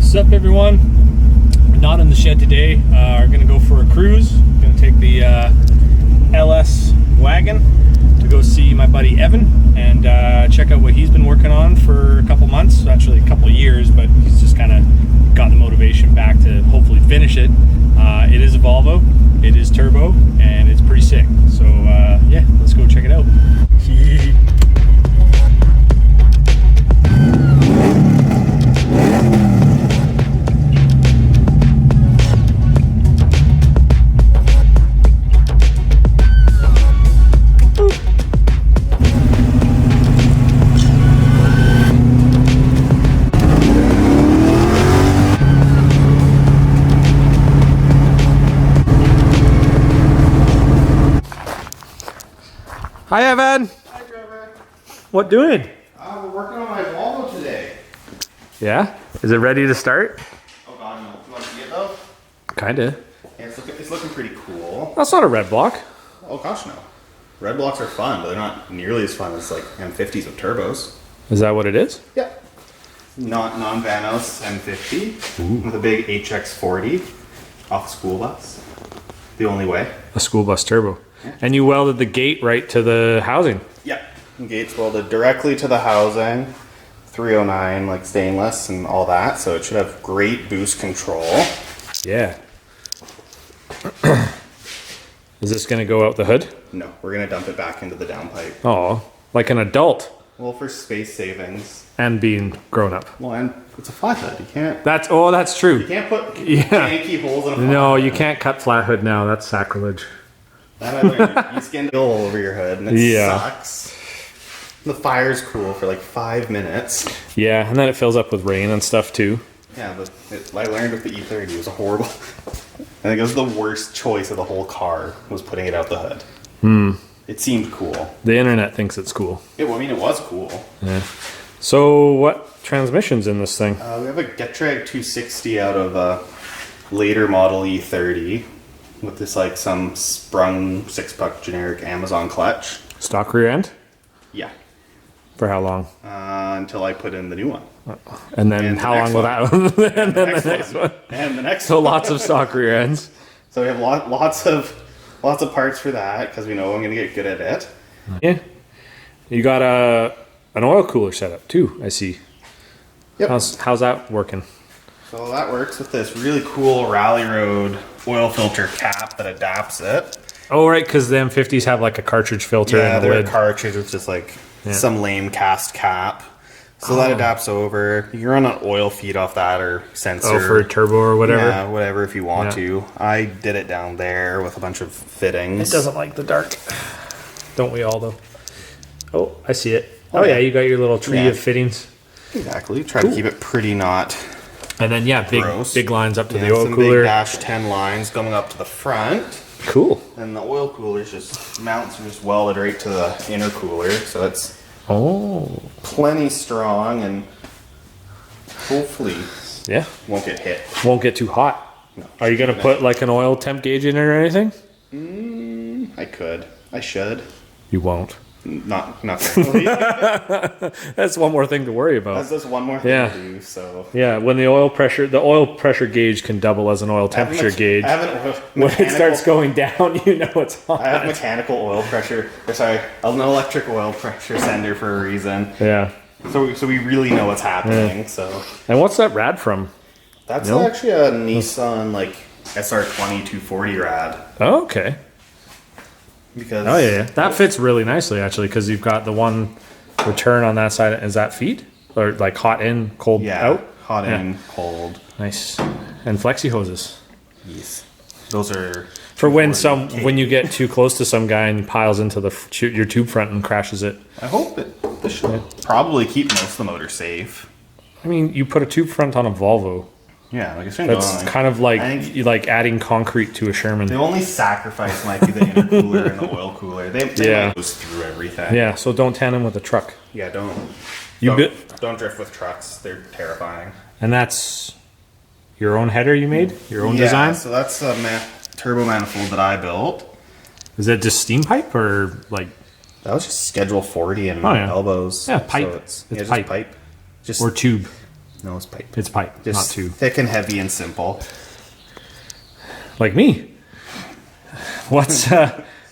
What's up, everyone? Not in the shed today. We're gonna go for a cruise. Gonna take the LS wagon to go see my buddy Evin and check out what he's been working on for a couple months, actually a couple years, but he's just kind of got the motivation back to hopefully finish it. It is a Volvo, it is turbo, and it's pretty sick. So yeah, let's go check it out. Hi, Evin. Hi, Trevor. What doing? We're working on my Volvo today. Yeah? Is it ready to start? Oh god, no. You want to see it though? Kinda. Yeah, it's looking pretty cool. That's not a red block. Oh gosh, no. Red blocks are fun, but they're not nearly as fun as like M50s with turbos. Is that what it is? Yeah. Not non-Vanos M50 with a big HX40 off the school bus. The only way. A school bus turbo. Yeah. And you welded the gate right to the housing. Yeah. Gates welded directly to the housing. 309 like stainless and all that, so it should have great boost control. Yeah. Is this gonna go out the hood? No, we're gonna dump it back into the downpipe. Oh, like an adult. Well, for space savings. And being grown up. Well, and it's a flathead. You can't. That's You true. can't put Yeah. janky holes in a flathead. No, you can't cut flat hood now. That's sacrilege. That I learned. You skin the all over your hood, and it Yeah. sucks. The fire's cool for like 5 minutes. Yeah, and then it fills up with rain and stuff too. Yeah, but I learned with the E30 it was a horrible. I think it was the worst choice of the whole car was putting it out the hood. It seemed cool. The internet thinks it's cool. I mean, it was cool. Yeah. So what transmission's in this thing? We have a Getrag 260 out of a later model E30 with this like some sprung 6-puck generic Amazon clutch. Stock rear end? Yeah. For how long? Until I put in the new one. And then And the how long next will one. that and then the next one. And the next So one. lots of stock rear ends. So we have lots of parts for that because we know I'm going to get good at it. Yeah. You got an oil cooler setup too, I see. Yep. How's that working? So that works with this really cool Rally Road oil filter cap that adapts it. Oh, right, because the M50s have like a cartridge filter Yeah, in the they're a lid. cartridge with just like some lame cast cap. So that adapts over. You can run an oil feed off that or sensor. Oh, for a turbo or whatever? Yeah, whatever if you want Yeah. to. I did it down there with a bunch of fittings. It doesn't like the dark. Don't we all, though? Oh, I see it. Oh, yeah, you got your little tree of fittings. Exactly. Try to keep it pretty not And then, yeah, gross. big lines up to the Yeah, oil some cooler. big dash 10 lines going up to the front. Cool. And the oil cooler just mounts are just welded right to the intercooler. So it's Oh. plenty strong and hopefully Yeah. won't get hit. Won't get too hot. No. Are you going to put like an oil temp gauge in it or anything? I could. I should. You won't. Not currently. That's one more thing to worry about. That's just one more thing Yeah. to do. So Yeah, when the oil pressure gauge can double as an oil temperature gauge. I have an When it starts going down, you know it's hot. I have mechanical oil pressure. Or sorry, an electric oil pressure sender for a reason. Yeah. So we really know what's happening. So And what's that rad from? that's No? actually a Nissan like SR20 240 rad. Oh, okay. Because Oh, yeah. That fits really nicely, actually, because you've got the one return on that side. Is that feed? Or like hot in, cold out? hot in, cold. Nice. And flexi hoses. Yes. Those are For when 240 when you get too close to some guy and piles into your tube front and crashes it. I hope it. This should probably keep most of the motor safe. I mean, you put a tube front on a Volvo. Yeah, like I shouldn't go That's on. kind of like I think- you like adding concrete to a Sherman. The only sacrifice might be the intercooler and the oil cooler. They Yeah. might goes through everything. Yeah, so don't tandem with the truck. Yeah, don't You don't, bit- don't drift with trucks. They're terrifying. And that's your own header you made? Your own design? So that's a turbo manifold that I built. Is that just steam pipe or like That was just Schedule 40 and Oh, yeah. elbows. Yeah, pipe. So it's It's just pipe. pipe. Just or tube? No, it's pipe. It's pipe, Just not tube. thick and heavy and simple. Like me. What's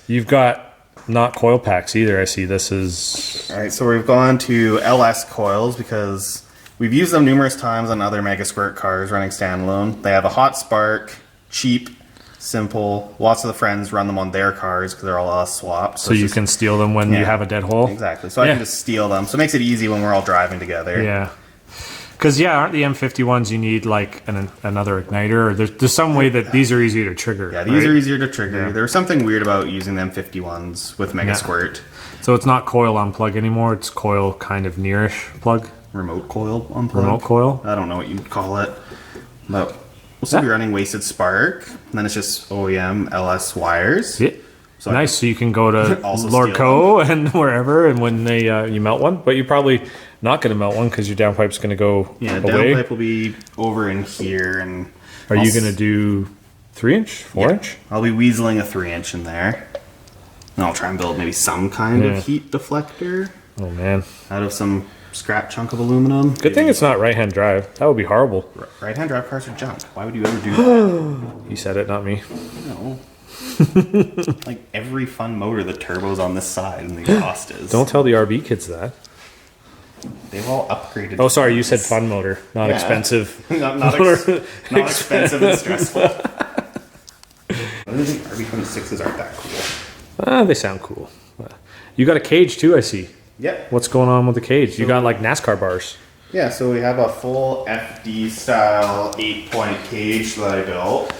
you've got not coil packs either. I see this is All right, so we've gone to LS coils because we've used them numerous times on other Mega Squirt cars running standalone. They have a hot spark, cheap, simple. Lots of the friends run them on their cars because they're all LS swapped. so you can steal them when you have a dead hole. Exactly. So I can just steal them. So it makes it easy when we're all driving together. Yeah. Because aren't the M50 ones you need like another igniter? Or there's some way that these are easier to trigger. Yeah, these are easier to trigger. There's something weird about using the M50 ones with Mega Squirt. So it's not coil on plug anymore. It's coil kind of nearish plug. Remote coil unplug. Remote coil. I don't know what you'd call it. But we'll still be running Wasted Spark. And then it's just OEM LS wires. Yeah. So Nice. So you can go to also Lord steal Co and wherever, and when they you melt one, but you're probably not going to melt one because your downpipe's going to go Yeah, away. downpipe will be over in here, and Are you going to do 3-inch, 4-inch? I'll be weaseling a 3-inch in there, and I'll try and build maybe some kind of heat deflector Oh man. out of some scrap chunk of aluminum. Good thing it's not right-hand drive. That would be horrible. Right-hand drive cars are junk. Why would you ever do that? You said it, not me. No. Like every fun motor, the turbo's on this side and the exhaust is. Don't tell the RB kids that. They've all upgraded. Oh, sorry, you said fun motor, not expensive. not expensive and stressful. I don't think RB26s aren't that cool. They sound cool. You got a cage too, I see. Yep. What's going on with the cage? You got like NASCAR bars. Yeah, so we have a full FD style 8-point cage that I built.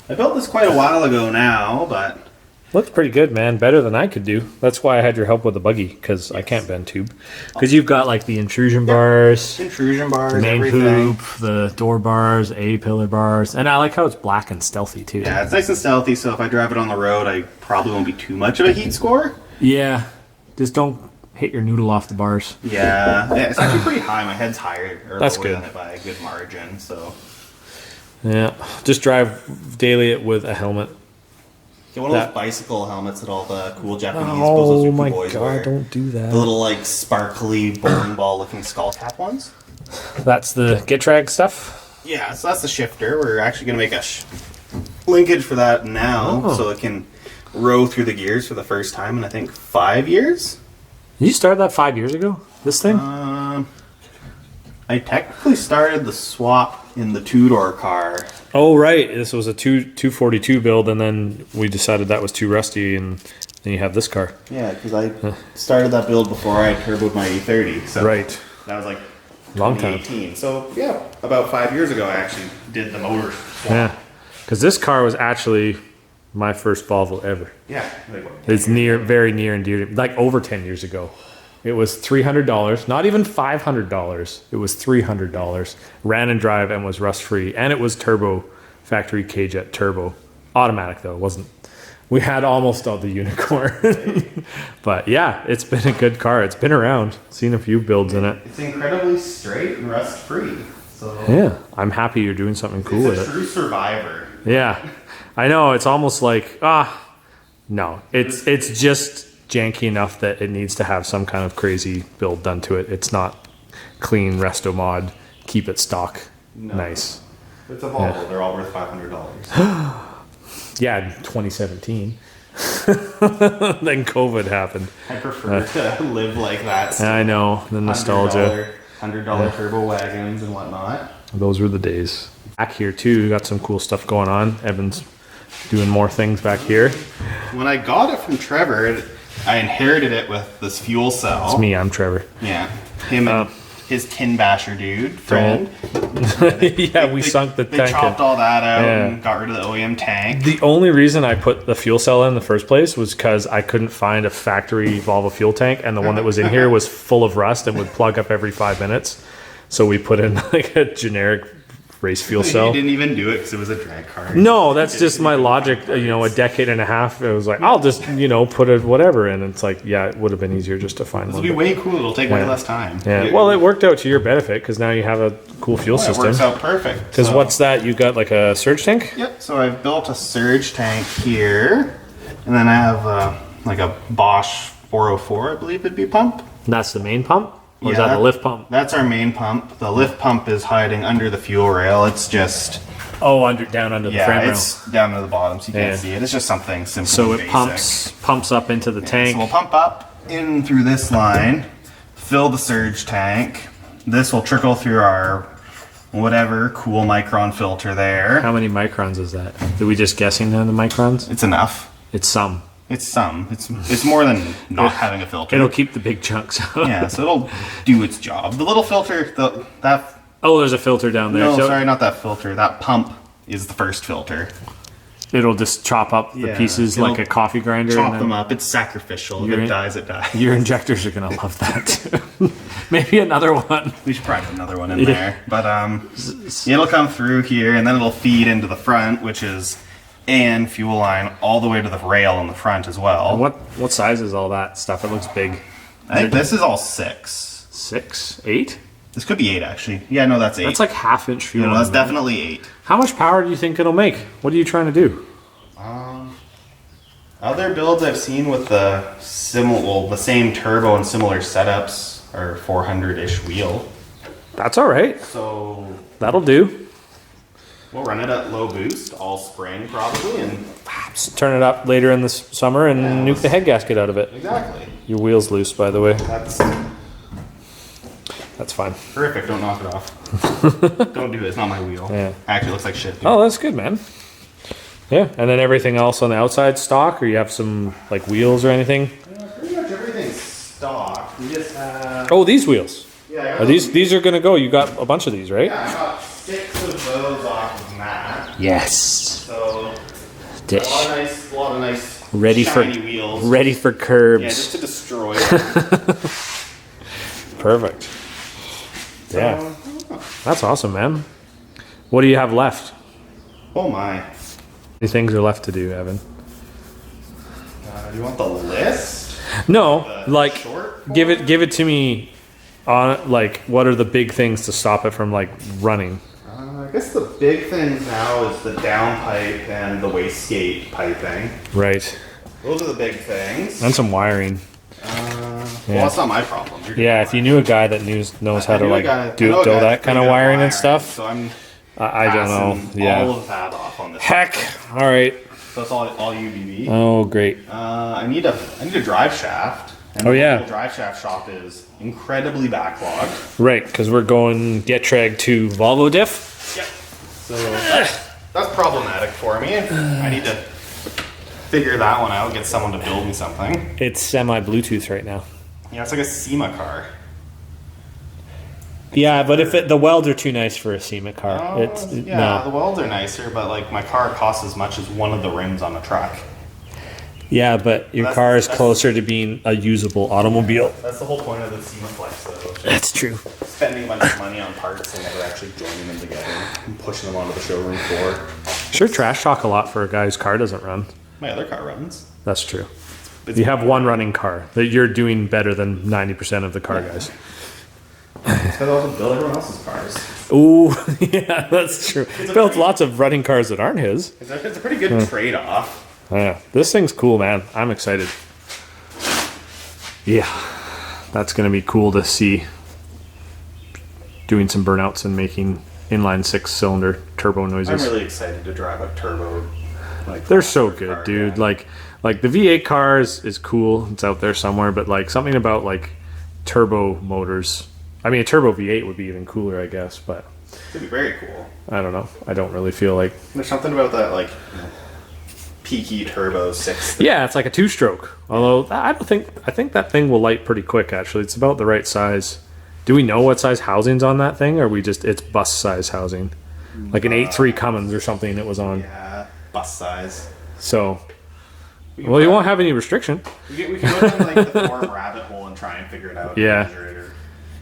I built this quite a while ago now, but Looks pretty good, man. Better than I could do. That's why I had your help with the buggy, because I can't bend tube. Because you've got like the intrusion bars, intrusion bars, main everything. hoop, the door bars, A-pillar bars, and I like how it's black and stealthy too. Yeah, it's nice and stealthy, so if I drive it on the road, I probably won't be too much of a heat score. Yeah, just don't hit your noodle off the bars. Yeah, it's actually pretty high. My head's higher or That's lower good. than it by a good margin, so. Yeah, just drive daily it with a helmet. Get one of those bicycle helmets that all the cool Japanese Oh my boys god, wear. don't do that. The little like sparkly bowling ball looking skull cap ones. That's the get drag stuff? Yeah, so that's the shifter. We're actually going to make a linkage for that now, so it can row through the gears for the first time in I think 5 years. You started that 5 years ago? This thing? I technically started the swap in the two-door car. Oh, right. This was a 242 build, and then we decided that was too rusty, and then you have this car. Yeah, because I started that build before I turboed my E30. So Right. that was like Long time. 2018. So yeah, about 5 years ago I actually did the motor swap. Yeah. Because this car was actually my first Volvo ever. Yeah. Like, what, It's very near and dear to me. Like over 10 years ago. It was $300, not even $500. It was $300. Ran and drive and was rust free. And it was turbo, factory K-Jet turbo. Automatic though, it wasn't. We had almost all the unicorn. But yeah, it's been a good car. It's been around. Seen a few builds in it. It's incredibly straight and rust free. So Yeah, I'm happy you're doing something cool with it's a it. true survivor. Yeah, I know. It's almost like, no. It's just janky enough that it needs to have some kind of crazy build done to it. It's not clean resto mod, keep it stock. No. Nice. It's a Volvo. They're all worth $500. Yeah, in 2017. Then COVID happened. I prefer to live like that. I know, the nostalgia. $100 turbo wagons and whatnot. Those were the days. Back here too, we got some cool stuff going on. Evan's doing more things back here. When I got it from Trevor, I inherited it with this fuel cell. It's me, I'm Trevor. Yeah. Him and his tin basher dude friend. We sunk the They tank. chopped all that out and got rid of the OEM tank. The only reason I put the fuel cell in the first place was because I couldn't find a factory Volvo fuel tank, and the one that was in here was full of rust and would plug up every 5 minutes. So we put in like a generic race fuel cell. You didn't even do it because it was a drag car. No, that's just my logic. A decade and a half, it was like, I'll just, put a whatever in. It's like, yeah, it would have been easier just to find It'll one. be way cool. It'll take way less time. Yeah, well, it worked out to your benefit because now you have a cool fuel It system. works out perfect. Because what's that? You got like a surge tank? Yep. So I've built a surge tank here, and then I have like a Bosch 404, I believe it'd be pump. That's the main pump? Or is that the lift pump? That's our main pump. The lift pump is hiding under the fuel rail. It's just... Oh, down under the frame rail. It's down to the bottom, so you can't see it. It's just something simple. So and it basic. pumps up into the tank. So we'll pump up in through this line, fill the surge tank. This will trickle through our whatever cool micron filter there. How many microns is that? Are we just guessing on the microns? It's enough. It's some. It's some. It's more than not having a filter. It'll keep the big chunks out. Yeah, so it'll do its job. The little filter, that... Oh, there's a filter down there. No, so sorry, not that filter. That pump is the first filter. It'll just chop up the pieces like a coffee grinder. Chop them up. It's sacrificial. If it dies, it dies. Your injectors are going to love that too. Maybe another one. We should probably put another one in there. But it'll come through here, and then it'll feed into the front, which is AN fuel line, all the way to the rail in the front as well. And what size is all that stuff? It looks big. I think this is all 6. 6? 8? This could be 8, actually. Yeah, no, that's 8. That's like half-inch fuel. No, that's definitely 8. How much power do you think it'll make? What are you trying to do? Other builds I've seen with the same turbo and similar setups are 400-ish wheel. That's all right. So that'll do. We'll run it at low boost all spring probably, and just turn it up later in the summer and nuke the head gasket out of it. Exactly. Your wheel's loose, by the way. That's fine. Terrific. Don't knock it off. Don't do it. It's not my wheel. Yeah. Actually, it looks like shit. Dude. Oh, that's good, man. Yeah, and then everything else on the outside stock, or you have some like wheels or anything? Pretty much everything's stock. We just have... Oh, these wheels. Yeah. Are these are gonna go? You got a bunch of these, right? Yeah, I got 6 of those off of Matt. Yes. So a lot of nice shiny wheels. Ready for curbs. Yeah, just to destroy them. Perfect. Yeah. That's awesome, man. What do you have left? Oh my. How many things are left to do, Evan? Do you want the list? No, like give it to me on like what are the big things to stop it from like running? I guess the big things now is the downpipe and the wastegate piping. Right. Those are the big things. And some wiring. Well, that's not my problem. Yeah, if you knew a guy that knows how to like do that kind of wiring and stuff. So I'm I don't know. Yeah. all of that off on this. Heck. All right. So it's all UBB. Oh, great. I need a drive shaft. And the drive shaft shop is incredibly backlogged. Right, because we're going Getrag to Volvo diff. Yep. So that's problematic for me. I need to figure that one out. Get someone to build me something. It's semi-Bluetooth right now. Yeah, it's like a SEMA car. Yeah, but if the welds are too nice for a SEMA car, the welds are nicer, but like my car costs as much as one of the rims on a truck. Yeah, but your car is closer to being a usable automobile. That's the whole point of the SEMA Flex, though. That's true. Spending a bunch of money on parts and never actually joining them together and pushing them onto the showroom floor. Sure, trash talk a lot for a guy whose car doesn't run. My other car runs. That's true. You have one running car that you're doing better than 90% of the car guys. It's because I also build everyone else's cars. Ooh, yeah, that's true. Built lots of running cars that aren't his. It's a pretty good trade-off. Yeah, this thing's cool, man. I'm excited. Yeah, that's going to be cool to see. Doing some burnouts and making inline 6-cylinder turbo noises. I'm really excited to drive a turbo. They're so good, dude. Like the V8 car is cool. It's out there somewhere, but like something about like turbo motors. I mean, a turbo V8 would be even cooler, I guess, but it'd be very cool. I don't know. I don't really feel like there's something about that like peaky turbo 6. Yeah, it's like a 2-stroke. Although I think that thing will light pretty quick. Actually, it's about the right size. Do we know what size housing's on that thing, or it's bus size housing, like an 8.3 Cummins or something that was on? Yeah, bus size. So, well, you won't have any restriction. We can go down like the forum rabbit hole and try and figure it out. Yeah.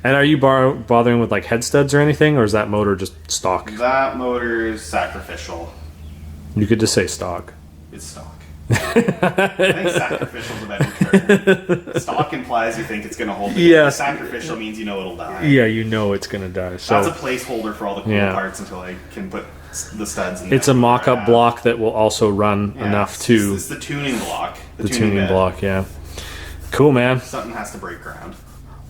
And are you bothering with like head studs or anything, or is that motor just stock? That motor is sacrificial. You could just say stock. It's stock. I think sacrificial is a better term. Stock implies you think it's going to hold it. Yeah. Sacrificial means you know it'll die. Yeah, you know it's going to die. So that's a placeholder for all the cool parts until I can put the studs in. It's a mock-up block that will also run enough to... It's the tuning block. The tuning block, yeah. Cool, man. Something has to break ground.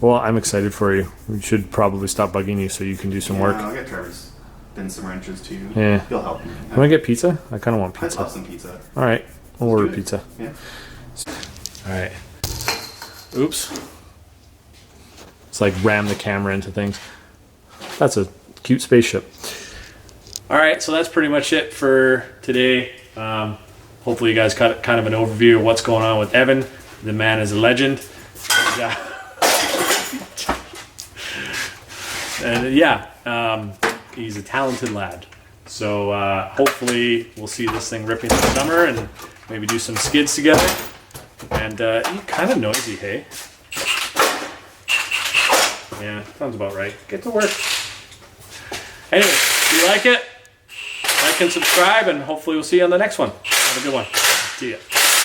Well, I'm excited for you. We should probably stop bugging you so you can do some work. I'll get Travis bin some wrenches too. Yeah. He'll help me. Want to get pizza? I kind of want I'd pizza. love some pizza. All right, we'll order pizza. Yeah. All right. Oops. It's like ram the camera into things. That's a cute spaceship. All right, so that's pretty much it for today. Hopefully you guys got kind of an overview of what's going on with Evin. The man is a legend. And he's a talented lad. So hopefully we'll see this thing ripping this summer and maybe do some skids together. And he's kind of noisy, hey? Yeah, sounds about right. Get to work. Anyway, if you like it, like and subscribe, and hopefully we'll see you on the next one. Have a good one. See ya.